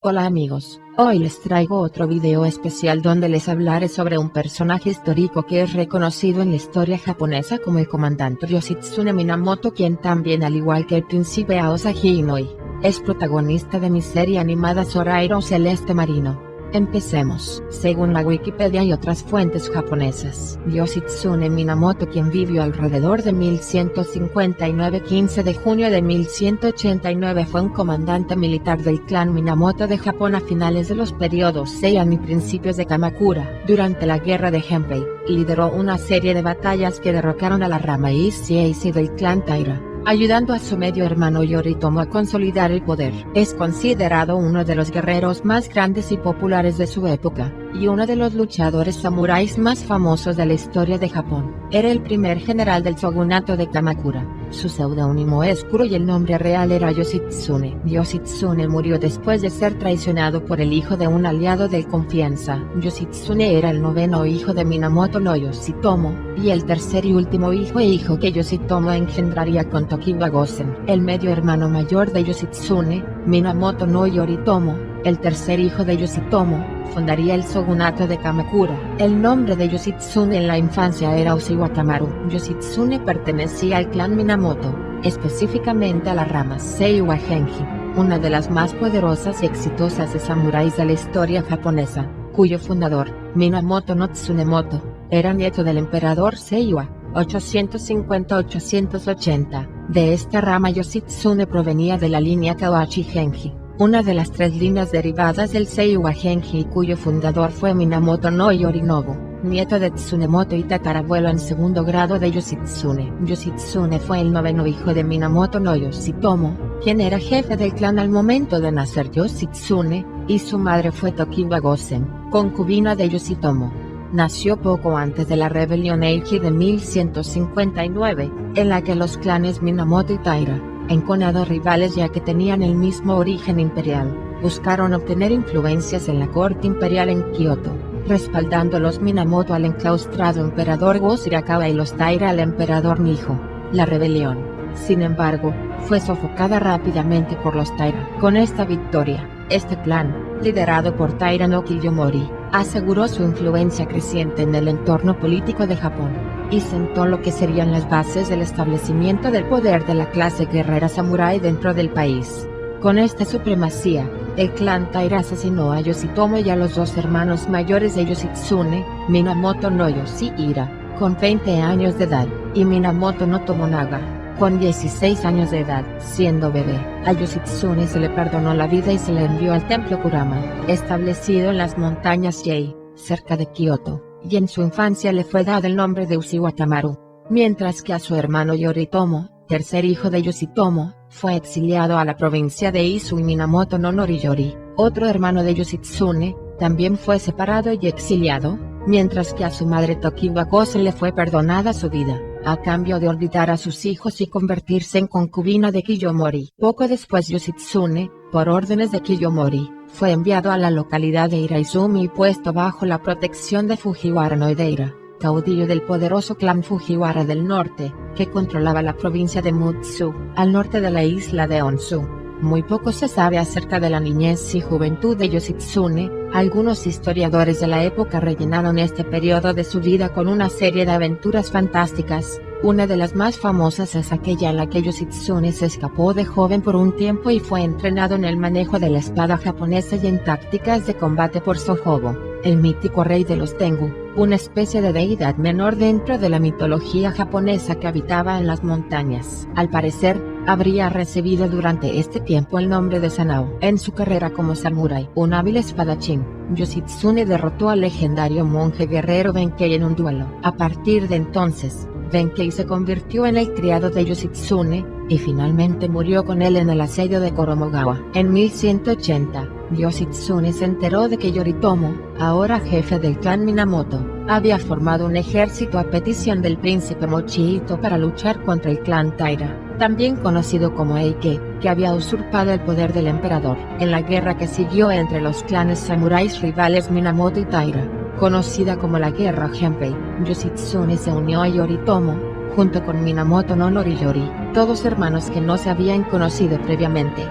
Hola amigos, hoy les traigo otro video especial donde les hablaré sobre un personaje histórico que es reconocido en la historia japonesa como el comandante Yoshitsune Minamoto, quien también, al igual que el príncipe Aosagi Inoi, es protagonista de mi serie animada Zorairo Celeste Marino. Empecemos. Según la Wikipedia y otras fuentes japonesas, Yoshitsune Minamoto, quien vivió alrededor de 1159, 15 de junio de 1189, fue un comandante militar del clan Minamoto de Japón a finales de los periodos Heian y principios de Kamakura. Durante la guerra de Genpei, lideró una serie de batallas que derrocaron a la rama Issei del clan Taira, ayudando a su medio hermano Yoritomo a consolidar el poder. Es considerado uno de los guerreros más grandes y populares de su época, y uno de los luchadores samuráis más famosos de la historia de Japón. Era el primer general del shogunato de Kamakura. Su seudónimo es Kuro y el nombre real era Yoshitsune. Yoshitsune murió después de ser traicionado por el hijo de un aliado de confianza. Yoshitsune era el noveno hijo de Minamoto no Yoshitomo, y el tercer y último hijo que Yoshitomo engendraría con Tokiwa Gosen. El medio hermano mayor de Yoshitsune, Minamoto no Yoritomo, el tercer hijo de Yoshitomo, fundaría el shogunato de Kamakura. El nombre de Yoshitsune en la infancia era Uchiwa Tamaru. Yoshitsune pertenecía al clan Minamoto, específicamente a la rama Seiwa Genji, una de las más poderosas y exitosas de samuráis de la historia japonesa, cuyo fundador, Minamoto no Tsunemoto, era nieto del emperador Seiwa, 850-880. De esta rama Yoshitsune provenía de la línea Kawachi Genji, una de las tres líneas derivadas del Seiwa Genji, cuyo fundador fue Minamoto no Yorinobu, nieto de Tsunemoto y tatarabuelo en segundo grado de Yoshitsune. Yoshitsune fue el noveno hijo de Minamoto no Yoshitomo, quien era jefe del clan al momento de nacer Yoshitsune, y su madre fue Tokiwa Gosen, concubina de Yoshitomo. Nació poco antes de la rebelión Eiji de 1159, en la que los clanes Minamoto y Taira, enconados rivales ya que tenían el mismo origen imperial, buscaron obtener influencias en la corte imperial en Kioto, respaldando los Minamoto al enclaustrado emperador Go-Shirakawa y los Taira al emperador Nijo. La rebelión, sin embargo, fue sofocada rápidamente por los Taira. Con esta victoria, este clan, liderado por Taira no Kiyomori, aseguró su influencia creciente en el entorno político de Japón, y sentó lo que serían las bases del establecimiento del poder de la clase guerrera samurái dentro del país. Con esta supremacía, el clan Taira asesinó a Yoshitomo y a los dos hermanos mayores de Yoshitsune, Minamoto no Yoshihira, con 20 años de edad, y Minamoto no Tomonaga, con 16 años de edad. Siendo bebé, a Yoshitsune se le perdonó la vida y se le envió al templo Kurama, establecido en las montañas Yei, cerca de Kioto, y en su infancia le fue dado el nombre de Uchiwa Tamaru, mientras que a su hermano Yoritomo, tercer hijo de Yoshitomo, fue exiliado a la provincia de Izu, y Minamoto no Noriyori, otro hermano de Yoshitsune, también fue separado y exiliado, mientras que a su madre Tokiwa Gosen le fue perdonada su vida, a cambio de olvidar a sus hijos y convertirse en concubina de Kiyomori. Poco después Yoshitsune, por órdenes de Kiyomori, fue enviado a la localidad de Hiraizumi y puesto bajo la protección de Fujiwara no Ideira, caudillo del poderoso clan Fujiwara del norte, que controlaba la provincia de Mutsu, al norte de la isla de Onsu. Muy poco se sabe acerca de la niñez y juventud de Yoshitsune. Algunos historiadores de la época rellenaron este periodo de su vida con una serie de aventuras fantásticas. Una de las más famosas es aquella en la que Yoshitsune se escapó de joven por un tiempo y fue entrenado en el manejo de la espada japonesa y en tácticas de combate por Sojobo, el mítico rey de los Tengu, una especie de deidad menor dentro de la mitología japonesa que habitaba en las montañas. Al parecer, habría recibido durante este tiempo el nombre de Sanao. En su carrera como samurái, un hábil espadachín, Yoshitsune derrotó al legendario monje guerrero Benkei en un duelo. A partir de entonces, Benkei se convirtió en el criado de Yoshitsune, y finalmente murió con él en el asedio de Koromogawa. En 1180, Yoshitsune se enteró de que Yoritomo, ahora jefe del clan Minamoto, había formado un ejército a petición del príncipe Mochihito para luchar contra el clan Taira, también conocido como Eike, que había usurpado el poder del emperador. En la guerra que siguió entre los clanes samuráis rivales Minamoto y Taira, conocida como la Guerra Genpei, Yoshitsune se unió a Yoritomo, junto con Minamoto no Noriyori, todos hermanos que no se habían conocido previamente.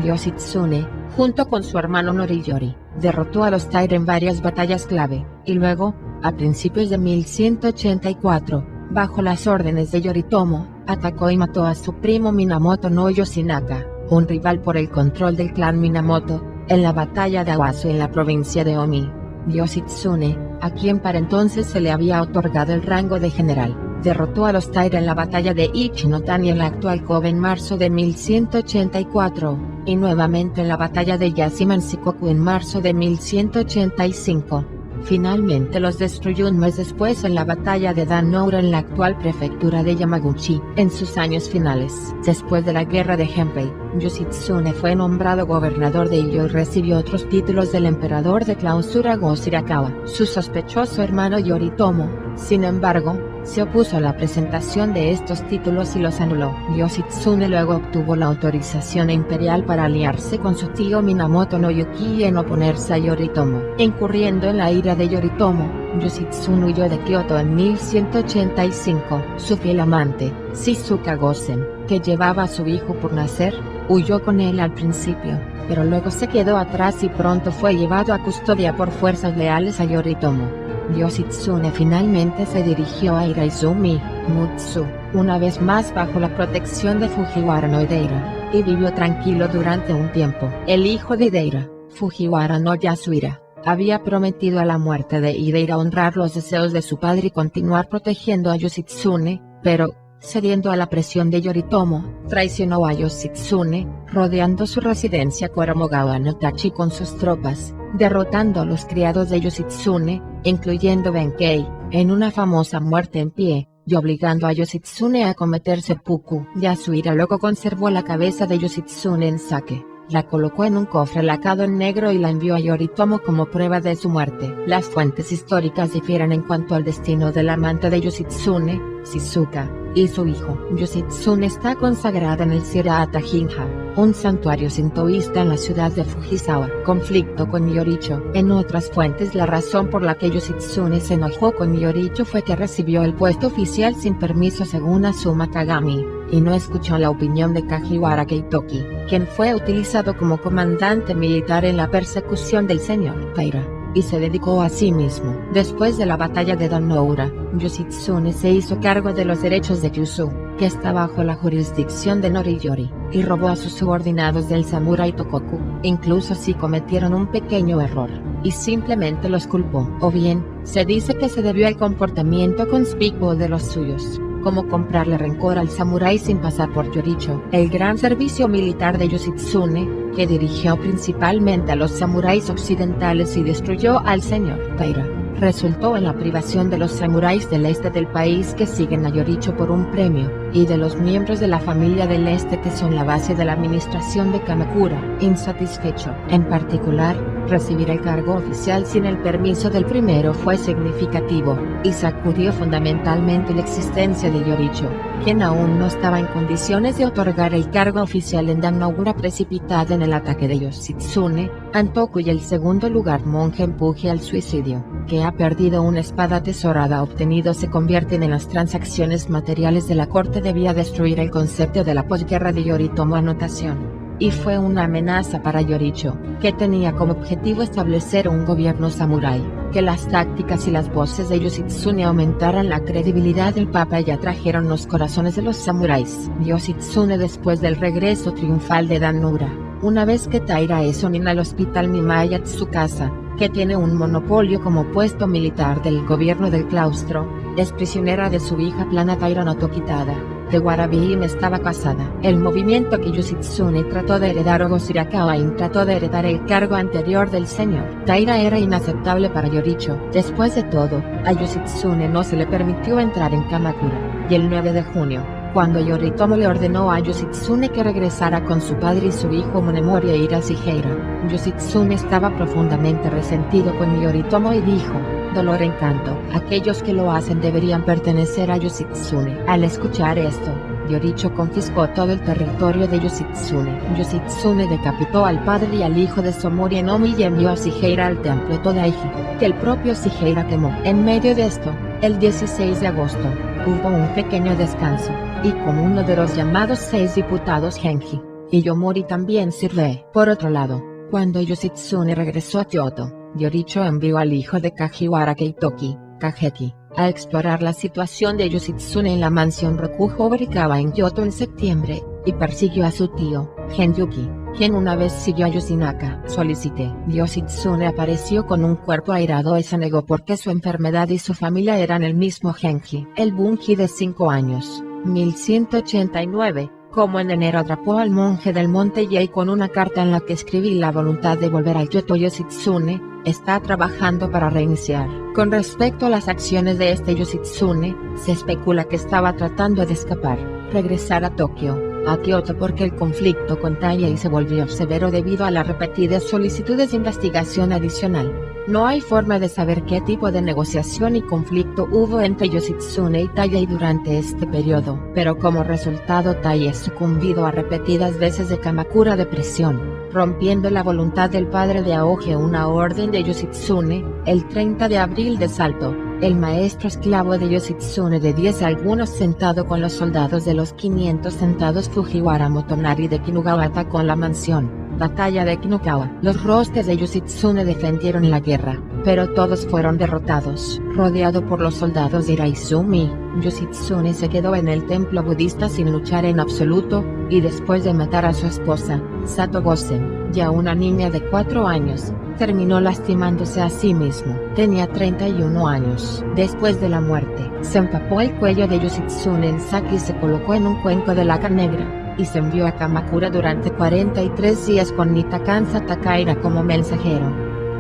Yoshitsune, junto con su hermano Noriyori, derrotó a los Taira en varias batallas clave, y luego, a principios de 1184, bajo las órdenes de Yoritomo, atacó y mató a su primo Minamoto no Yoshinaka, un rival por el control del clan Minamoto, en la batalla de Awazu en la provincia de Omi. Yoshitsune, a quien para entonces se le había otorgado el rango de general, derrotó a los Taira en la batalla de Ichinotani en la actual Kobe en marzo de 1184, y nuevamente en la batalla de Yashiman-Shikoku en marzo de 1185. Finalmente los destruyó un mes después en la batalla de Dan-Noura en la actual prefectura de Yamaguchi. En sus años finales, después de la guerra de Genpei, Yoshitsune fue nombrado gobernador de Iyo y recibió otros títulos del emperador de clausura Go-Shirakawa. Su sospechoso hermano Yoritomo, sin embargo, se opuso a la presentación de estos títulos y los anuló. Yoshitsune luego obtuvo la autorización imperial para aliarse con su tío Minamoto no Yuki en oponerse a Yoritomo. Incurriendo en la ira de Yoritomo, Yoshitsune huyó de Kioto en 1185. Su fiel amante, Shizuka Gosen, que llevaba a su hijo por nacer, huyó con él al principio, pero luego se quedó atrás y pronto fue llevado a custodia por fuerzas leales a Yoritomo. Yoshitsune finalmente se dirigió a Iraizumi, Mutsu, una vez más bajo la protección de Fujiwara no Ideira, y vivió tranquilo durante un tiempo. El hijo de Ideira, Fujiwara no Yasuhira, había prometido a la muerte de Ideira honrar los deseos de su padre y continuar protegiendo a Yoshitsune, pero, cediendo a la presión de Yoritomo, traicionó a Yoshitsune, rodeando su residencia Koromogawa no Tachi con sus tropas, derrotando a los criados de Yoshitsune, incluyendo Benkei, en una famosa muerte en pie, y obligando a Yoshitsune a cometer seppuku. Yasuhira luego conservó la cabeza de Yoshitsune en sake, la colocó en un cofre lacado en negro y la envió a Yoritomo como prueba de su muerte. Las fuentes históricas difieren en cuanto al destino del amante de Yoshitsune, Shizuka, y su hijo. Yoshitsune está consagrada en el Shirahata Jinja, un santuario sintoísta en la ciudad de Fujisawa. Conflicto con Yoricho. En otras fuentes la razón por la que Yoshitsune se enojó con Yoricho fue que recibió el puesto oficial sin permiso según Azuma Kagami, y no escuchó la opinión de Kajiwara Keitoki, quien fue utilizado como comandante militar en la persecución del señor Taira, y se dedicó a sí mismo. Después de la batalla de Dan-Noura, Yoshitsune se hizo cargo de los derechos de Kyushu, que está bajo la jurisdicción de Noriyori, y robó a sus subordinados del samurái Tokoku, incluso si cometieron un pequeño error, y simplemente los culpó. O bien, se dice que se debió al comportamiento conspicuo de los suyos, como comprarle rencor al samurái sin pasar por Yoricho. El gran servicio militar de Yoshitsune, que dirigió principalmente a los samuráis occidentales y destruyó al señor Taira, resultó en la privación de los samuráis del este del país que siguen a Yoricho por un premio, y de los miembros de la familia del este que son la base de la administración de Kamakura, insatisfecho. En particular, recibir el cargo oficial sin el permiso del primero fue significativo, y sacudió fundamentalmente la existencia de Yoricho, quien aún no estaba en condiciones de otorgar el cargo oficial en Dan-Noura precipitada en el ataque de Yoshitsune, Antoku y el segundo lugar monje empuje al suicidio. Que ha perdido una espada atesorada obtenido se convierten en las transacciones materiales de la corte debía destruir el concepto de la posguerra de Yoritomo anotación. Y fue una amenaza para Yoricho, que tenía como objetivo establecer un gobierno samurái, que las tácticas y las voces de Yoshitsune aumentaran la credibilidad del papa y atrajeron los corazones de los samuráis. Yoshitsune después del regreso triunfal de Dan-Noura, una vez que Taira es unida al hospital Mimaya Tsukasa, que tiene un monopolio como puesto militar del gobierno del claustro, es prisionera de su hija plana Taira no Tokitada. De Warabiim estaba casada. El movimiento que Yoshitsune trató de heredar Ogo-Shirakawa trató de heredar el cargo anterior del señor Taira era inaceptable para Yoricho. Después de todo, a Yoshitsune no se le permitió entrar en Kamakura, y el 9 de junio, cuando Yoritomo le ordenó a Yoshitsune que regresara con su padre y su hijo Monemori a ir a Shigeira, Yoshitsune estaba profundamente resentido con Yoritomo y dijo: dolor encanto, aquellos que lo hacen deberían pertenecer a Yoshitsune. Al escuchar esto, Yoricho confiscó todo el territorio de Yoshitsune. Yoshitsune decapitó al padre y al hijo de Somori en Omi y envió a Shigeira al templo Todaiji, que el propio Shigeira quemó. En medio de esto, el 16 de agosto, hubo un pequeño descanso, y como uno de los llamados 6 diputados Genji, y Yomori también sirve. Por otro lado, cuando Yoshitsune regresó a Kyoto, Yoricho envió al hijo de Kajiwara Keitoki, Kageki, a explorar la situación de Yoshitsune en la mansión Rokujo Horikawa en Kyoto en septiembre, y persiguió a su tío, Genyuki, quien una vez siguió a Yoshinaka. Solicité. Yoshitsune apareció con un cuerpo airado y se negó porque su enfermedad y su familia eran el mismo Genki. El Bunki de 5 años, 1189, como en enero atrapó al monje del monte Yei con una carta en la que escribí la voluntad de volver a Kyoto. Yoshitsune está trabajando para reiniciar. Con respecto a las acciones de este Yoshitsune, se especula que estaba tratando de escapar, regresar a Tokio, a Kyoto porque el conflicto con Taiyei se volvió severo debido a las repetidas solicitudes de investigación adicional. No hay forma de saber qué tipo de negociación y conflicto hubo entre Yoshitsune y Taiyei durante este periodo, pero como resultado Taiyei sucumbido a repetidas veces de Kamakura de presión, rompiendo la voluntad del padre de Aoge. Una orden de Yoshitsune, el 30 de abril de Salto, el maestro esclavo de Yoshitsune de 10 algunos sentado con los soldados de los 500 sentados Fujiwara Motonari de Kinugawa atacó la mansión. Batalla de Kinugawa. Los rostros de Yoshitsune defendieron la guerra, pero todos fueron derrotados. Rodeado por los soldados de Iraizumi, Yoshitsune se quedó en el templo budista sin luchar en absoluto, y después de matar a su esposa, Sato Gosen, ya una niña de 4 años, terminó lastimándose a sí mismo. Tenía 31 años. Después de la muerte, se empapó el cuello de Yoshitsune en sake y se colocó en un cuenco de laca negra, y se envió a Kamakura durante 43 días con Nitakansa Takaira como mensajero.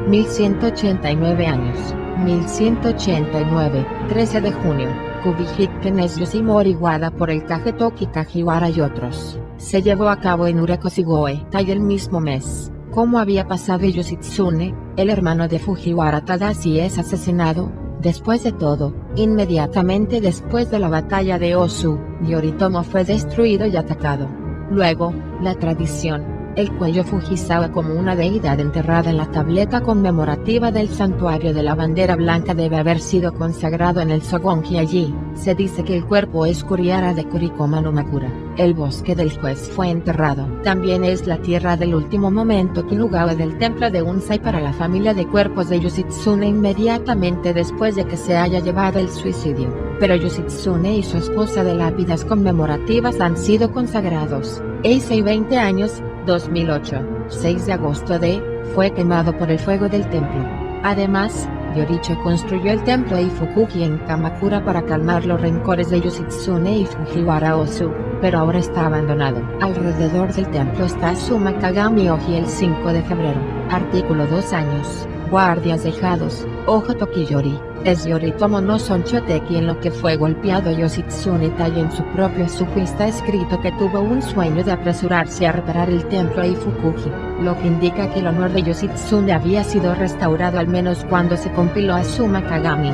1189 años. 1189, 13 de junio. Kubihiken es Yoshimori Wada por el Kagetoki Kajiwara y otros. Se llevó a cabo en Urekoshigoe, Tai el mismo mes. ¿Cómo había pasado Yoshitsune, el hermano de Fujiwara Tadashi es asesinado? Después de todo, inmediatamente después de la batalla de Osu, Yoritomo fue destruido y atacado. Luego, la tradición, el cuello Fujisawa como una deidad enterrada en la tableta conmemorativa del santuario de la bandera blanca debe haber sido consagrado en el Sogonki. Allí, se dice que el cuerpo es Kuriara de Kurikoma no Makura. El bosque del juez fue enterrado. También es la tierra del último momento Kinugawa del templo de Unsai para la familia de cuerpos de Yoshitsune inmediatamente después de que se haya llevado el suicidio. Pero Yoshitsune y su esposa de lápidas conmemorativas han sido consagrados. Eisei 20 años, 2008, 6 de agosto fue quemado por el fuego del templo. Además, Yoricho construyó el templo Eifukuji en Kamakura para calmar los rencores de Yoshitsune y Fujiwara Osu, pero ahora está abandonado. Alrededor del templo está Suma Kagami Oji el 5 de febrero. Artículo 2 años. Guardias dejados. Ojo Tokiyori. Es Yoritomo no Sonchoteki en lo que fue golpeado Yoshitsune Tai en su propio Suku está escrito que tuvo un sueño de apresurarse a reparar el templo Eifukuji, lo que indica que el honor de Yoshitsune había sido restaurado al menos cuando se compiló a Suma Kagami.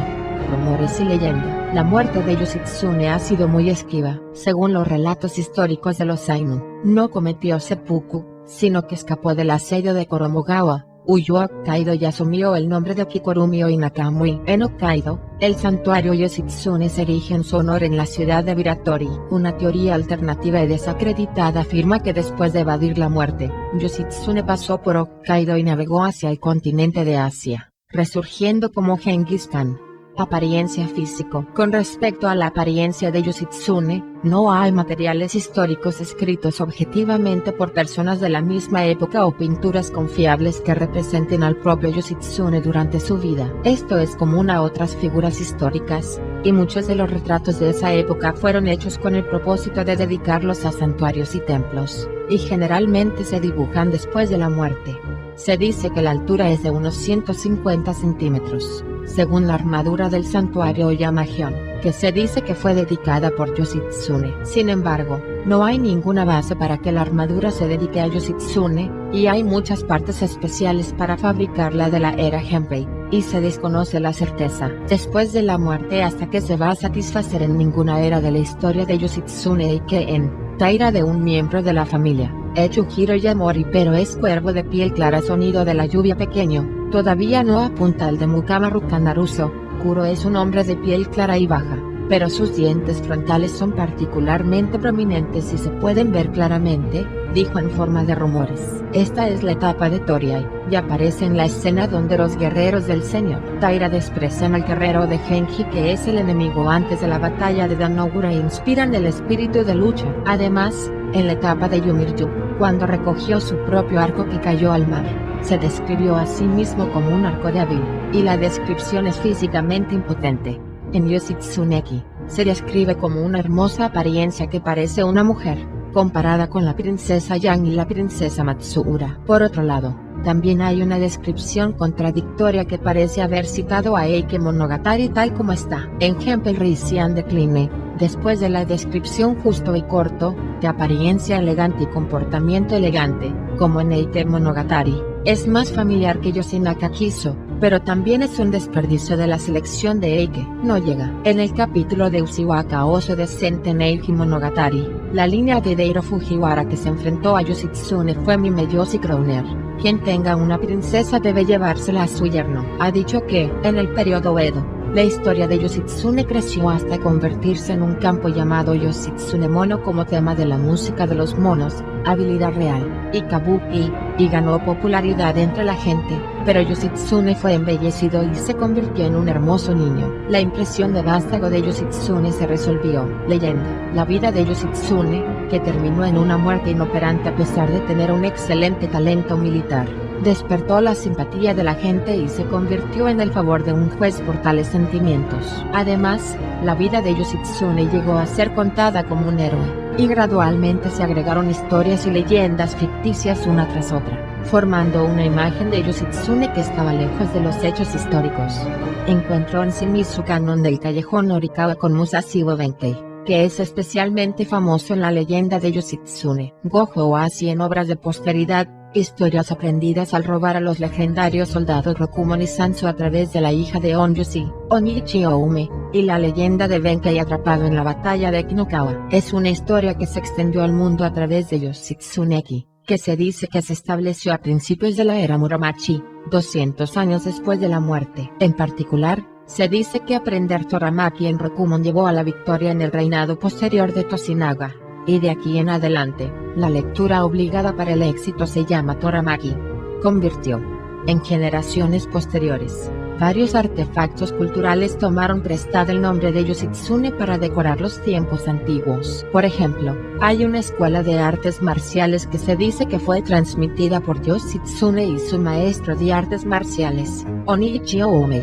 Rumores y leyenda. La muerte de Yoshitsune ha sido muy esquiva. Según los relatos históricos de los Ainu, no cometió seppuku, sino que escapó del asedio de Koromogawa, huyó a Hokkaido y asumió el nombre de Okikorumio y Nakamui. En Hokkaido, el santuario Yoshitsune se erige en su honor en la ciudad de Biratori. Una teoría alternativa y desacreditada afirma que después de evadir la muerte, Yoshitsune pasó por Hokkaido y navegó hacia el continente de Asia, resurgiendo como Genghis Khan. Apariencia físico. Con respecto a la apariencia de Yoshitsune, no hay materiales históricos escritos objetivamente por personas de la misma época o pinturas confiables que representen al propio Yoshitsune durante su vida. Esto es común a otras figuras históricas, y muchos de los retratos de esa época fueron hechos con el propósito de dedicarlos a santuarios y templos, y generalmente se dibujan después de la muerte. Se dice que la altura es de unos 150 centímetros, según la armadura del santuario Oyama-Gion, que se dice que fue dedicada por Yoshitsune. Sin embargo, no hay ninguna base para que la armadura se dedique a Yoshitsune, y hay muchas partes especiales para fabricarla de la era Genpei, y se desconoce la certeza después de la muerte hasta que se va a satisfacer en ninguna era de la historia de Yoshitsune y que en Taira de un miembro de la familia, Echuhiro Yamori, pero es cuervo de piel clara. Sonido de la lluvia pequeño, todavía no apunta al de Mukamaru Kanaruso. Kuro es un hombre de piel clara y baja, pero sus dientes frontales son particularmente prominentes y se pueden ver claramente, dijo en forma de rumores. Esta es la etapa de Toriai, y aparece en la escena donde los guerreros del señor Taira desprecian al guerrero de Genji, que es el enemigo antes de la batalla de Dan Ogura, e inspiran el espíritu de lucha. Además, en la etapa de Yumiryu, cuando recogió su propio arco que cayó al mar, se describió a sí mismo como un arco débil, y la descripción es físicamente impotente. En Yoshitsuneki, se describe como una hermosa apariencia que parece una mujer, comparada con la princesa Yang y la princesa Matsuura. Por otro lado, también hay una descripción contradictoria que parece haber citado a Eike Monogatari tal como está. En Genpei Rician Decline, después de la descripción justo y corto, de apariencia elegante y comportamiento elegante, como en Eike Monogatari, es más familiar que Yoshinaka Kiso, pero también es un desperdicio de la selección de Eike. No llega. En el capítulo de Ushiwaka Oso de Senten Eike Monogatari, la línea de Deiro Fujiwara que se enfrentó a Yoshitsune fue Mimeyoshi Crowner. Quien tenga una princesa debe llevársela a su yerno. Ha dicho que, en el periodo Edo, la historia de Yoshitsune creció hasta convertirse en un campo llamado Yoshitsune Mono como tema de la música de los monos, habilidad real, y kabuki, y ganó popularidad entre la gente, pero Yoshitsune fue embellecido y se convirtió en un hermoso niño. La impresión de vástago de Yoshitsune se resolvió. Leyenda. La vida de Yoshitsune, que terminó en una muerte inoperante a pesar de tener un excelente talento militar, despertó la simpatía de la gente y se convirtió en el favor de un juez por tales sentimientos. Además, la vida de Yoshitsune llegó a ser contada como un héroe, y gradualmente se agregaron historias y leyendas ficticias una tras otra, formando una imagen de Yoshitsune que estaba lejos de los hechos históricos. Encontró en Shimizu Canon del callejón Norikawa con Musashi Benkei, que es especialmente famoso en la leyenda de Yoshitsune. Gojo Oashi en obras de posteridad, historias aprendidas al robar a los legendarios soldados Rokumon y Sanzo a través de la hija de Onyoshi, Onichi Oume, y la leyenda de Benkei atrapado en la batalla de Kinokawa. Es una historia que se extendió al mundo a través de Yoshitsuneki, que se dice que se estableció a principios de la era Muromachi, 200 años después de la muerte. En particular, se dice que aprender Toramaki en Rokumon llevó a la victoria en el reinado posterior de Toshinaga, y de aquí en adelante, la lectura obligada para el éxito se llama Toramaki. Convirtió. En generaciones posteriores, varios artefactos culturales tomaron prestado el nombre de Yoshitsune para decorar los tiempos antiguos. Por ejemplo, hay una escuela de artes marciales que se dice que fue transmitida por Yoshitsune y su maestro de artes marciales, Onichi Oume.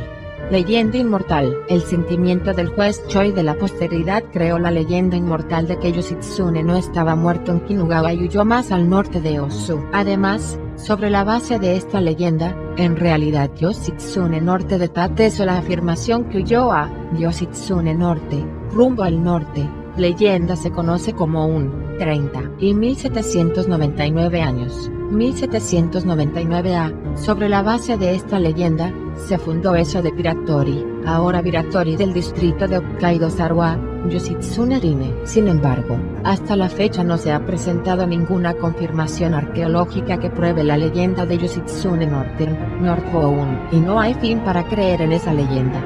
Leyenda inmortal. El sentimiento del juez Choi de la posteridad creó la leyenda inmortal de que Yoshitsune no estaba muerto en Kinugawa y huyó más al norte de Osu. Además, sobre la base de esta leyenda, en realidad Yoshitsune Norte de Tate hizo la afirmación que huyó a Yoshitsune Norte, rumbo al norte. Leyenda se conoce como un 30 y 1799 años. 1799 A. Sobre la base de esta leyenda, se fundó eso de Piratori, ahora Viratori del distrito de Hokkaido Sarwa, Yoshitsune Rine. Sin embargo, hasta la fecha no se ha presentado ninguna confirmación arqueológica que pruebe la leyenda de Yoshitsune Northbound, y no hay fin para creer en esa leyenda.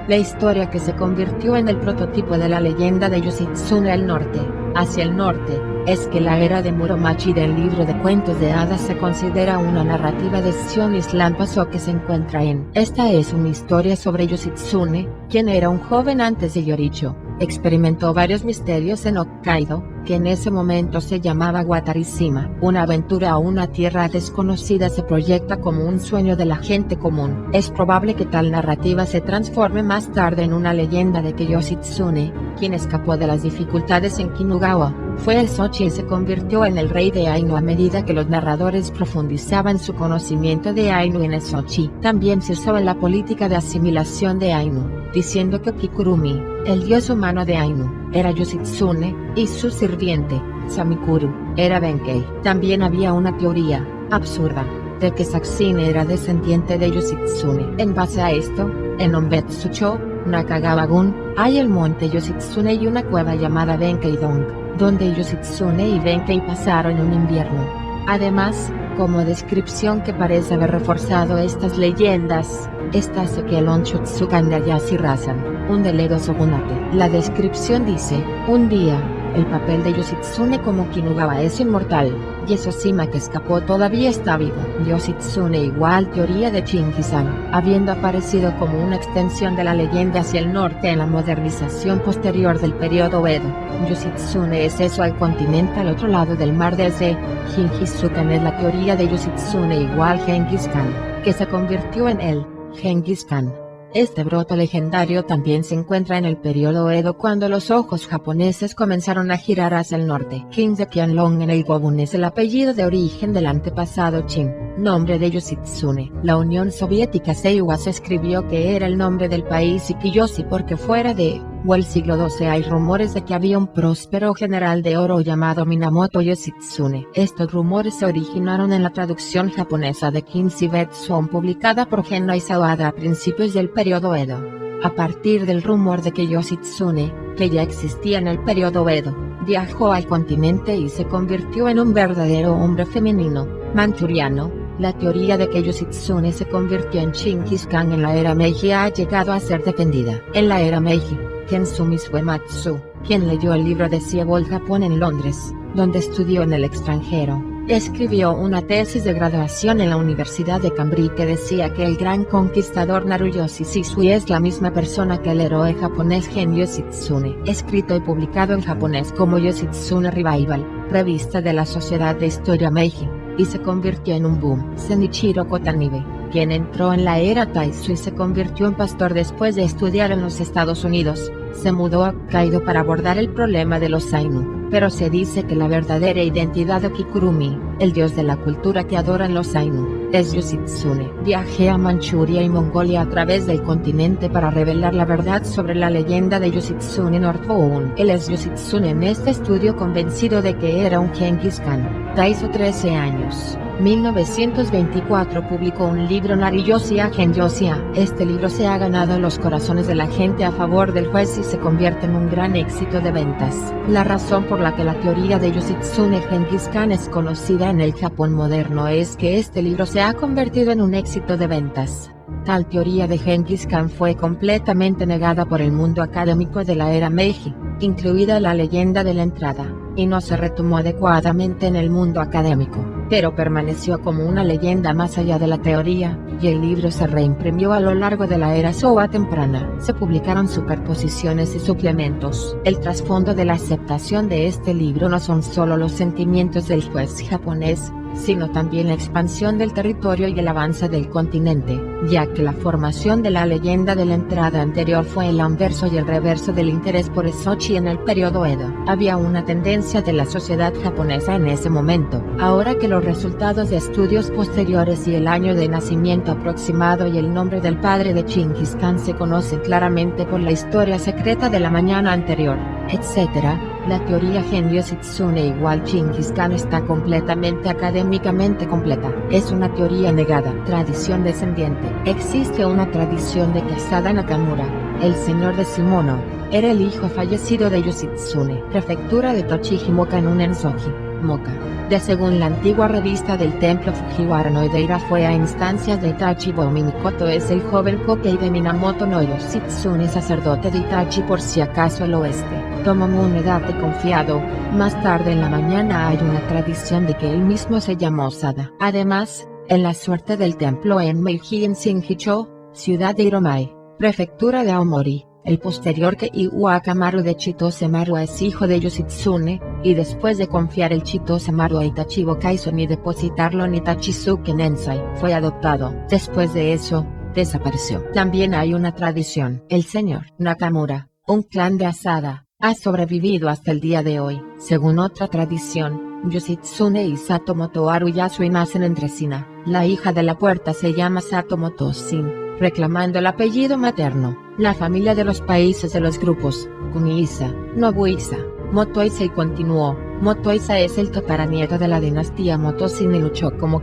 La historia que se convirtió en el prototipo de la leyenda de Yoshitsune al norte, hacia el norte, es que la era de Muromachi del libro de cuentos de hadas se considera una narrativa de Shion Islam Paso que se encuentra en. Esta es una historia sobre Yoshitsune, quien era un joven antes de Yoricho. Experimentó varios misterios en Hokkaido, que en ese momento se llamaba Watarishima. Una aventura a una tierra desconocida se proyecta como un sueño de la gente común. Es probable que tal narrativa se transforme más tarde en una leyenda de que Yoshitsune, quien escapó de las dificultades en Kinugawa, fue el Sochi y se convirtió en el rey de Ainu a medida que los narradores profundizaban su conocimiento de Ainu en el Sochi. También se usó en la política de asimilación de Ainu, diciendo que Kikurumi, el dios humano de Ainu, era Yoshitsune, y su sirviente, Samikuru, era Benkei. También había una teoría, absurda, de que Satsune era descendiente de Yoshitsune. En base a esto, en Onbetsucho, Nakagawa-gun, hay el monte Yoshitsune y una cueva llamada Benkei-dong, donde Yoshitsune y Benkei pasaron un invierno. Además, como descripción que parece haber reforzado estas leyendas, Esta Ezequiel Onchutsukan de Ayashi Razan, un deledo Sogunate. La descripción dice, un día, el papel de Yoshitsune como Kinugawa es inmortal, y Esoshima que escapó todavía está vivo. Yoshitsune igual teoría de Shinji-san, habiendo aparecido como una extensión de la leyenda hacia el norte en la modernización posterior del periodo Edo. Yoshitsune es eso al continente al otro lado del mar de Ise. Shinji-sukan es la teoría de Yoshitsune igual Genghis Khan, que se convirtió en él, Genghis Khan. Este brote legendario también se encuentra en el periodo Edo cuando los ojos japoneses comenzaron a girar hacia el norte. King de Qianlong en el Gobun es el apellido de origen del antepasado Qin, nombre de Yoshitsune. La Unión Soviética Seiwa se escribió que era el nombre del país y Kiyoshi porque fuera de el siglo XII hay rumores de que había un próspero general de oro llamado Minamoto Yoshitsune. Estos rumores se originaron en la traducción japonesa de Kinsey Betson publicada por Genno Sawada a principios del periodo Edo. A partir del rumor de que Yoshitsune, que ya existía en el periodo Edo, viajó al continente y se convirtió en un verdadero hombre femenino, manchuriano, la teoría de que Yoshitsune se convirtió en Genghis Khan en la era Meiji ha llegado a ser defendida. En la era Meiji, Kensumi Suematsu, quien leyó el libro de Ciego el Japón en Londres, donde estudió en el extranjero, escribió una tesis de graduación en la Universidad de Cambridge que decía que el gran conquistador Naruyoshi Shisui es la misma persona que el héroe japonés Gen Yoshitsune, escrito y publicado en japonés como Yoshitsune Revival, revista de la Sociedad de Historia Meiji, y se convirtió en un boom. Zenichiro Kotanibe, quien entró en la era Taisho y se convirtió en pastor después de estudiar en los Estados Unidos, se mudó a Hokkaido para abordar el problema de los Ainu, pero se dice que la verdadera identidad de Kikurumi, el dios de la cultura que adoran los Ainu, es Yoshitsune. Viajé a Manchuria y Mongolia a través del continente para revelar la verdad sobre la leyenda de Yoshitsune Northbound. Él es Yoshitsune en este estudio convencido de que era un Genghis Khan. Taisho 13 años. 1924 publicó un libro Nariyoshi a Genyoshia. Este libro se ha ganado los corazones de la gente a favor del juez y se convierte en un gran éxito de ventas. La razón por la que la teoría de Yoshitsune Genghis Khan es conocida en el Japón moderno es que este libro se ha convertido en un éxito de ventas. Tal teoría de Genghis Khan fue completamente negada por el mundo académico de la era Meiji, incluida la leyenda de la entrada, y no se retomó adecuadamente en el mundo académico, pero permaneció como una leyenda más allá de la teoría, y el libro se reimprimió a lo largo de la era Showa temprana. Se publicaron superposiciones y suplementos. El trasfondo de la aceptación de este libro no son solo los sentimientos del juez japonés, sino también la expansión del territorio y el avance del continente, ya que la formación de la leyenda de la entrada anterior fue el anverso y el reverso del interés por Esochi en el periodo Edo. Había una tendencia de la sociedad japonesa en ese momento. Ahora que los resultados de estudios posteriores y el año de nacimiento aproximado y el nombre del padre de Genghis Khan se conocen claramente por la historia secreta de la mañana anterior, etc., la teoría Gen Yoshitsune igual Genghis Khan está completamente académicamente completa. Es una teoría negada. Tradición descendiente. Existe una tradición de que Asada Nakamura, el señor de Shimono, era el hijo fallecido de Yoshitsune. Prefectura de Tochigi-Moka en un Ensoji, Moka. De según la antigua revista del templo Fujiwara no Edeira fue a instancias de Itachi Bomi Mikoto es el joven Kokei de Minamoto no Yoshitsune sacerdote de Itachi por si acaso el oeste. Tomomu un edate confiado. Más tarde en la mañana hay una tradición de que él mismo se llamó Sada. Además, en la suerte del templo en Meiji en Shinjicho, ciudad de Iromai, prefectura de Aomori, el posterior Kei Wakamaru de Chitose Maru es hijo de Yoshitsune, y después de confiar el Chitose Maru a Itachi Bokaison y depositarlo en Itachizuke Nensai, fue adoptado. Después de eso, desapareció. También hay una tradición. El señor Nakamura, un clan de Asada, ha sobrevivido hasta el día de hoy. Según otra tradición, Yoshitsune y Satomoto Aruyasui nacen en Tresina. La hija de la puerta se llama Satomoto Shin, reclamando el apellido materno. La familia de los países de los grupos, Kumiisa, Nobuisa, Motoisa y continuó. Motoisa es el tataranieto de la dinastía Motoshin y luchó como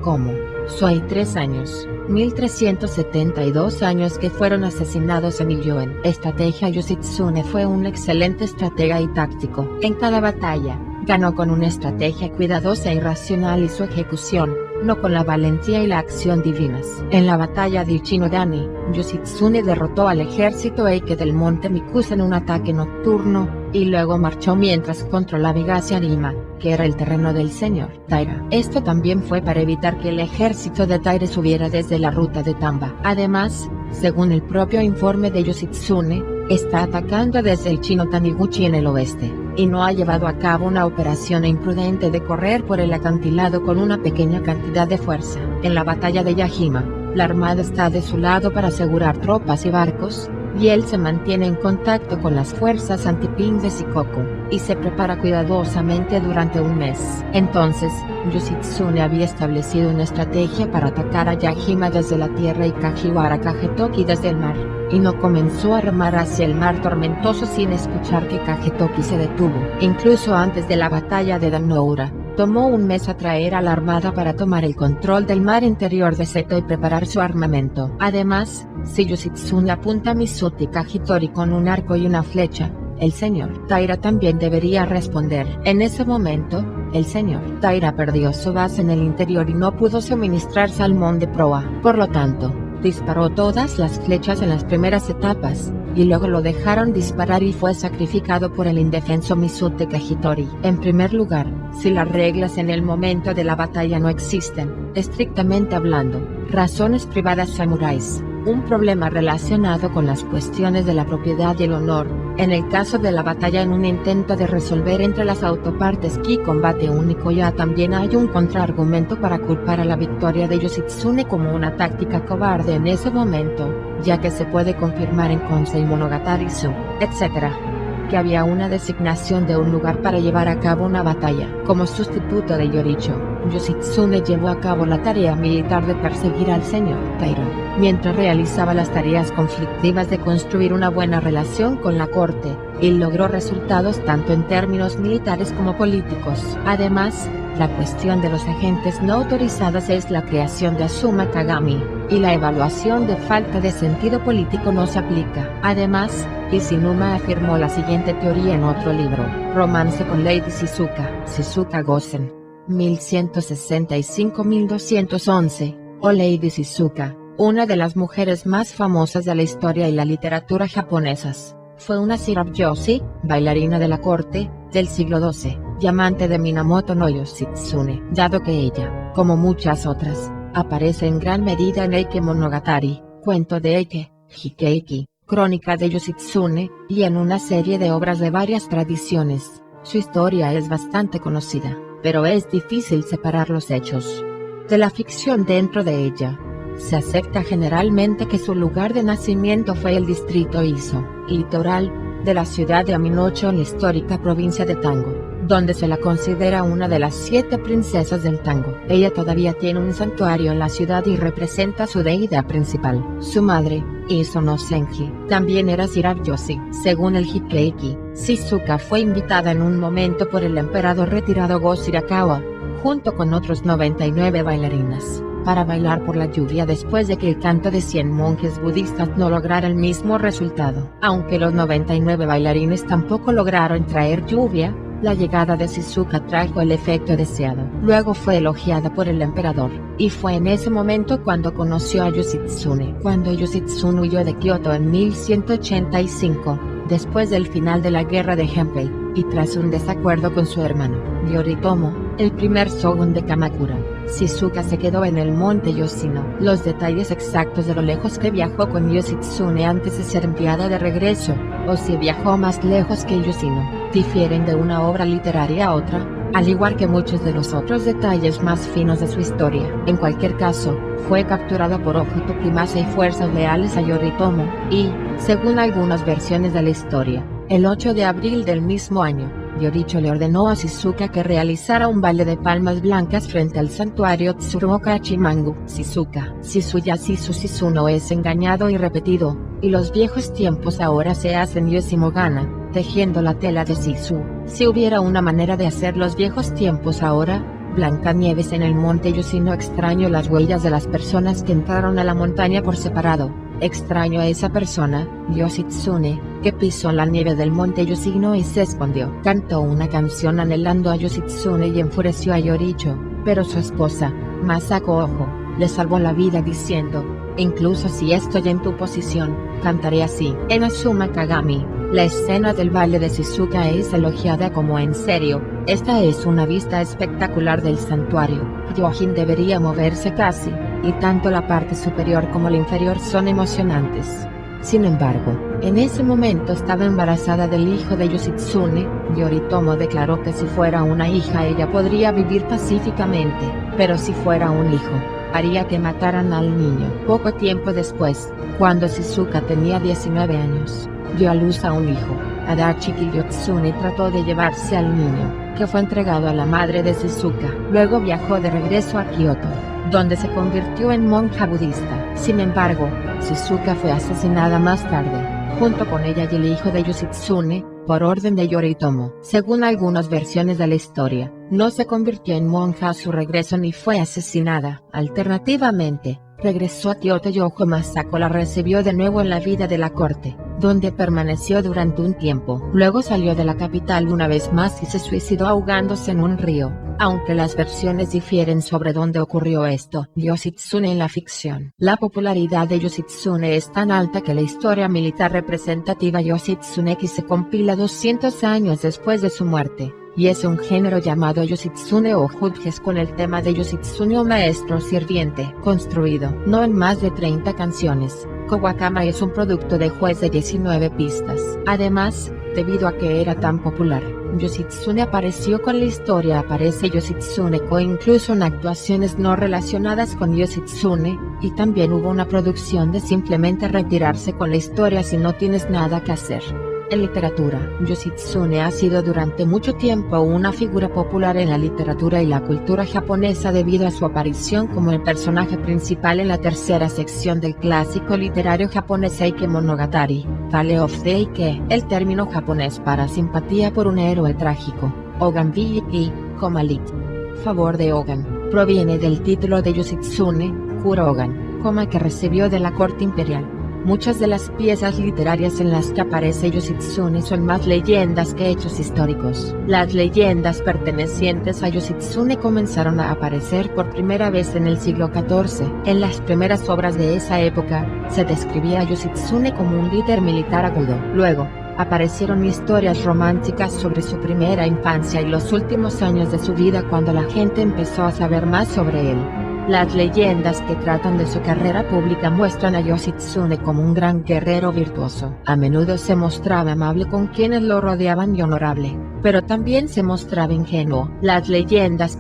Suai 3 años, 1372 años que fueron asesinados en Illoen. Estrategia Yoshitsune fue un excelente estratega y táctico. En cada batalla, ganó con una estrategia cuidadosa y racional y su ejecución, no con la valentía y la acción divinas. En la batalla de Ichinodani, Yoshitsune derrotó al ejército Eike del monte Mikusa en un ataque nocturno, y luego marchó mientras controlaba hacia Arima, que era el terreno del señor Taira. Esto también fue para evitar que el ejército de Taira subiera desde la ruta de Tamba. Además, según el propio informe de Yoshitsune, está atacando desde el Chino Taniguchi en el oeste, y no ha llevado a cabo una operación imprudente de correr por el acantilado con una pequeña cantidad de fuerza. En la batalla de Yajima, la armada está de su lado para asegurar tropas y barcos, y él se mantiene en contacto con las fuerzas anti-ping de Shikoku, y se prepara cuidadosamente durante un mes. Entonces, Yoshitsune había establecido una estrategia para atacar a Yajima desde la tierra y Kajiwara Kagetoki desde el mar, y no comenzó a remar hacia el mar tormentoso sin escuchar que Kagetoki se detuvo. Incluso antes de la batalla de Danoura, tomó un mes atraer a la armada para tomar el control del mar interior de Seto y preparar su armamento. Además, si Yoshitsune apunta a Mizuti Kajitori con un arco y una flecha, el señor Taira también debería responder. En ese momento, el señor Taira perdió su base en el interior y no pudo suministrar salmón de proa. Por lo tanto, disparó todas las flechas en las primeras etapas, y luego lo dejaron disparar y fue sacrificado por el indefenso Mizuti Kajitori. En primer lugar, si las reglas en el momento de la batalla no existen, estrictamente hablando, razones privadas samuráis, un problema relacionado con las cuestiones de la propiedad y el honor, en el caso de la batalla en un intento de resolver entre las autopartes Ki combate único ya también hay un contraargumento para culpar a la victoria de Yoshitsune como una táctica cobarde en ese momento, ya que se puede confirmar en Konsei Monogatari Su, etc., que había una designación de un lugar para llevar a cabo una batalla. Como sustituto de Yoricho, Yoshitsune llevó a cabo la tarea militar de perseguir al señor Taira, mientras realizaba las tareas conflictivas de construir una buena relación con la corte, y logró resultados tanto en términos militares como políticos. Además, la cuestión de los agentes no autorizados es la creación de Azuma Kagami, y la evaluación de falta de sentido político no se aplica. Además, Hishinuma afirmó la siguiente teoría en otro libro, Romance con Lady Shizuka, Shizuka Gosen, 1165-1211, o Lady Shizuka, una de las mujeres más famosas de la historia y la literatura japonesas. Fue una sirabyōshi, bailarina de la corte, del siglo XII, y amante de Minamoto no Yoshitsune, dado que ella, como muchas otras, aparece en gran medida en Eike Monogatari, cuento de Eike, Hikeiki, crónica de Yoshitsune, y en una serie de obras de varias tradiciones. Su historia es bastante conocida, pero es difícil separar los hechos de la ficción dentro de ella. Se acepta generalmente que su lugar de nacimiento fue el distrito Iso, litoral, de la ciudad de Aminocho en la histórica provincia de Tango, donde se la considera una de las 7 princesas del tango. Ella todavía tiene un santuario en la ciudad y representa a su deidad principal. Su madre, Iso no Senji, también era sirabyōshi. Según el Hikeiki, Shizuka fue invitada en un momento por el emperador retirado Go Shirakawa, junto con otros 99 bailarinas, para bailar por la lluvia después de que el canto de 100 monjes budistas no lograra el mismo resultado. Aunque los 99 bailarines tampoco lograron traer lluvia, la llegada de Shizuka trajo el efecto deseado. Luego fue elogiada por el emperador, y fue en ese momento cuando conoció a Yoshitsune. Cuando Yoshitsune huyó de Kioto en 1185, después del final de la guerra de Genpei, y tras un desacuerdo con su hermano, Yoritomo, el primer shogun de Kamakura, Shizuka se quedó en el monte Yoshino. Los detalles exactos de lo lejos que viajó con Yoshitsune antes de ser enviada de regreso, o si viajó más lejos que Yoshino, difieren de una obra literaria a otra, al igual que muchos de los otros detalles más finos de su historia. En cualquier caso, fue capturado por Ojo Tokimasa y fuerzas leales a Yoritomo, y, según algunas versiones de la historia, el 8 de abril del mismo año, Yoricho le ordenó a Shizuka que realizara un baile de palmas blancas frente al santuario Tsuruoka Hachimangu. Shizuka, Shizuya Shizu Shizuno es engañado y repetido, y los viejos tiempos ahora se hacen Yoshimogana, tejiendo la tela de Shizu. Si hubiera una manera de hacer los viejos tiempos ahora, Blancanieves en el monte Yoshino. Extraño las huellas de las personas que entraron a la montaña por separado. Extraño a esa persona, Yoshitsune, que pisó la nieve del monte Yoshino y se escondió. Cantó una canción anhelando a Yoshitsune y enfureció a Yoricho, pero su esposa, Masako Ojo, le salvó la vida diciendo: incluso si estoy en tu posición, cantaré así. En Azuma Kagami, la escena del baile de Shizuka es elogiada como en serio. Esta es una vista espectacular del santuario. Hyojin debería moverse casi, y tanto la parte superior como la inferior son emocionantes. Sin embargo, en ese momento estaba embarazada del hijo de Yoshitsune. Yoritomo declaró que si fuera una hija ella podría vivir pacíficamente, pero si fuera un hijo, haría que mataran al niño. Poco tiempo después, cuando Shizuka tenía 19 años, dio a luz a un hijo. Adachi Kiyotsune trató de llevarse al niño, que fue entregado a la madre de Shizuka. Luego viajó de regreso a Kioto, donde se convirtió en monja budista. Sin embargo, Shizuka fue asesinada más tarde, junto con ella y el hijo de Yoshitsune, por orden de Yoritomo. Según algunas versiones de la historia, no se convirtió en monja a su regreso ni fue asesinada. Alternativamente, regresó a Kioto y Ojo Masako la recibió de nuevo en la vida de la corte, donde permaneció durante un tiempo. Luego salió de la capital una vez más y se suicidó ahogándose en un río. Aunque las versiones difieren sobre dónde ocurrió esto, Yoshitsune en la ficción. La popularidad de Yoshitsune es tan alta que la historia militar representativa Yoshitsune-ki se compila 200 años después de su muerte, y es un género llamado Yoshitsune o Judges con el tema de Yoshitsune o maestro sirviente, construido no en más de 30 canciones. Kawakama es un producto de juez de 19 pistas. Además, debido a que era tan popular, Yoshitsune apareció con la historia Aparece Yoshitsune-ko incluso en actuaciones no relacionadas con Yoshitsune, y también hubo una producción de simplemente retirarse con la historia si no tienes nada que hacer. En literatura, Yoshitsune ha sido durante mucho tiempo una figura popular en la literatura y la cultura japonesa debido a su aparición como el personaje principal en la tercera sección del clásico literario japonés Heike Monogatari, Tale of the Heike. El término japonés para simpatía por un héroe trágico, Ogan Biki, lit. Favor de Ogan, proviene del título de Yoshitsune, Kurogan, que recibió de la corte imperial. Muchas de las piezas literarias en las que aparece Yoshitsune son más leyendas que hechos históricos. Las leyendas pertenecientes a Yoshitsune comenzaron a aparecer por primera vez en el siglo XIV. En las primeras obras de esa época, se describía a Yoshitsune como un líder militar agudo. Luego, aparecieron historias románticas sobre su primera infancia y los últimos años de su vida cuando la gente empezó a saber más sobre él. Las leyendas que tratan de su carrera pública muestran a Yoshitsune como un gran guerrero virtuoso. A menudo se mostraba amable con quienes lo rodeaban y honorable, pero también se mostraba ingenuo. Las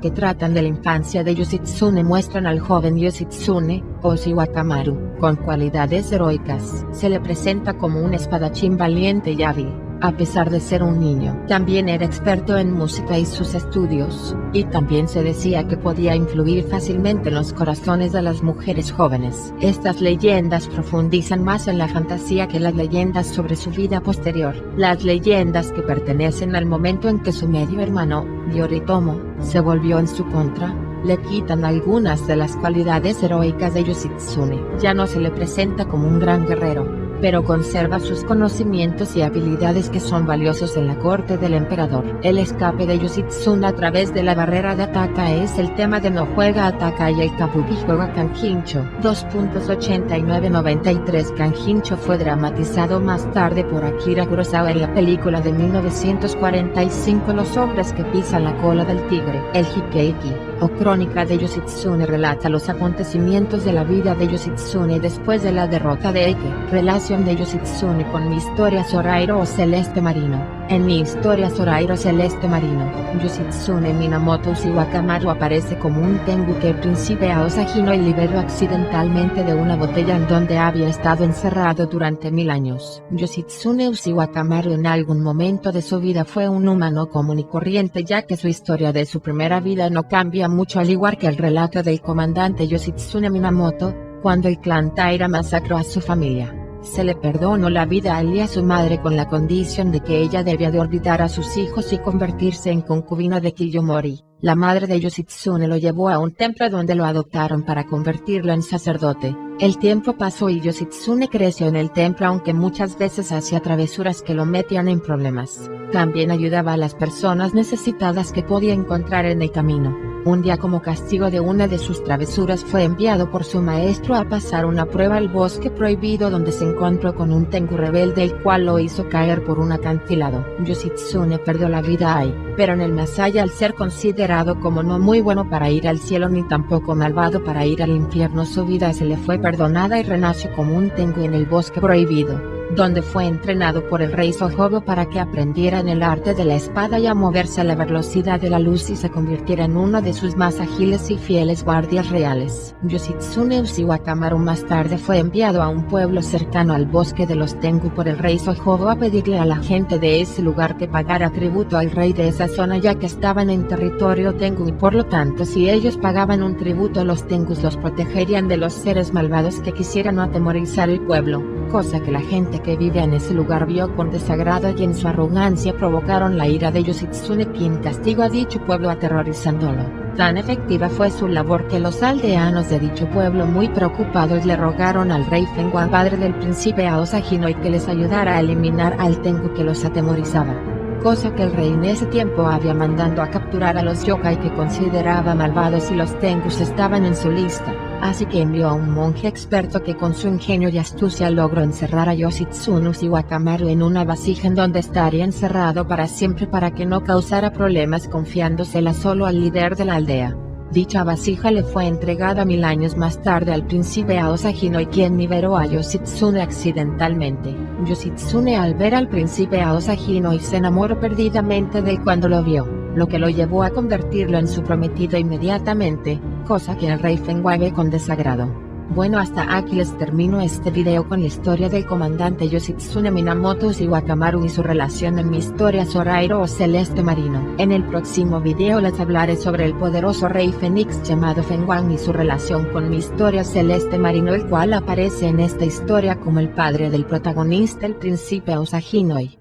que tratan de la infancia de Yoshitsune muestran al joven Yoshitsune, Oshi Wakamaru, con cualidades heroicas. Se le presenta como un espadachín valiente y hábil. A pesar de ser un niño, también era experto en música y sus estudios, y también se decía que podía influir fácilmente en los corazones de las mujeres jóvenes. Estas leyendas profundizan más en la fantasía que las leyendas sobre su vida posterior. Las leyendas que pertenecen al momento en que su medio hermano, Yoritomo, se volvió en su contra, le quitan algunas de las cualidades heroicas de Yoshitsune. Ya no se le presenta como un gran guerrero, pero conserva sus conocimientos y habilidades que son valiosos en la corte del emperador. El escape de Yoshitsune a través de la barrera de Ataka es el tema de No juega Ataka y el Kabuki juega Kanjincho. 2.8993 Kanjincho fue dramatizado más tarde por Akira Kurosawa en la película de 1945 Los hombres que pisan la cola del tigre. El Hikkeiki, o crónica de Yoshitsune, relata los acontecimientos de la vida de Yoshitsune después de la derrota de Eike. Relación de Yoshitsune con Mi historia Zorairo o Celeste Marino. En Mi historia Zorairo Celeste Marino, Yoshitsune Minamoto Uchiwakamaru aparece como un Tengu que príncipe a Osahino y liberó accidentalmente de una botella en donde había estado encerrado durante 1000 años. Yoshitsune Uchiwakamaru en algún momento de su vida fue un humano común y corriente, ya que su historia de su primera vida no cambia mucho, al igual que el relato del comandante Yoshitsune Minamoto, cuando el clan Taira masacró a su familia. Se le perdonó la vida a él y a su madre con la condición de que ella debía de olvidar a sus hijos y convertirse en concubina de Kiyomori. La madre de Yoshitsune lo llevó a un templo donde lo adoptaron para convertirlo en sacerdote. El tiempo pasó y Yoshitsune creció en el templo, aunque muchas veces hacía travesuras que lo metían en problemas. También ayudaba a las personas necesitadas que podía encontrar en el camino. Un día, como castigo de una de sus travesuras, fue enviado por su maestro a pasar una prueba al bosque prohibido, donde se encontró con un tengu rebelde, el cual lo hizo caer por un acantilado. Yoshitsune perdió la vida ahí, pero en el más allá, al ser considerado como no muy bueno para ir al cielo ni tampoco malvado para ir al infierno, su vida se le fue perdonada y renació como un tengu en el bosque prohibido, donde fue entrenado por el rey Sojobo para que aprendiera en el arte de la espada y a moverse a la velocidad de la luz, y se convirtiera en uno de sus más ágiles y fieles guardias reales. Yoshitsune Ushiwakamaru más tarde fue enviado a un pueblo cercano al bosque de los Tengu por el rey Sojobo a pedirle a la gente de ese lugar que pagara tributo al rey de esa zona, ya que estaban en territorio Tengu, y por lo tanto si ellos pagaban un tributo, los Tengus los protegerían de los seres malvados que quisieran atemorizar el pueblo, cosa que la gente que vive en ese lugar vio con desagrado, y en su arrogancia provocaron la ira de Yoshitsune, quien castigó a dicho pueblo aterrorizándolo. Tan efectiva fue su labor que los aldeanos de dicho pueblo, muy preocupados, le rogaron al rey Fengwan, padre del príncipe Aosa Hinoi, que les ayudara a eliminar al tengu que los atemorizaba, cosa que el rey en ese tiempo había mandado a capturar a los yokai que consideraba malvados, y los tengus estaban en su lista. Así que envió a un monje experto que con su ingenio y astucia logró encerrar a Yoshitsune Ushiwakamaru en una vasija, en donde estaría encerrado para siempre para que no causara problemas, confiándosela solo al líder de la aldea. Dicha vasija le fue entregada 1000 años más tarde al príncipe Aosa Hinoi, quien liberó a Yoshitsune accidentalmente. Yoshitsune, al ver al príncipe Aosa Hinoi, se enamoró perdidamente de él cuando lo vio, lo que lo llevó a convertirlo en su prometido inmediatamente, cosa que el rey Fengwan ve con desagrado. Bueno, hasta aquí les termino este video con la historia del comandante Yoshitsune Minamoto Ushiwakamaru y su relación en mi historia Zorairo o Celeste Marino. En el próximo video les hablaré sobre el poderoso rey Fénix llamado Fengwan y su relación con mi historia Celeste Marino, el cual aparece en esta historia como el padre del protagonista, el príncipe Aosa Hinoi.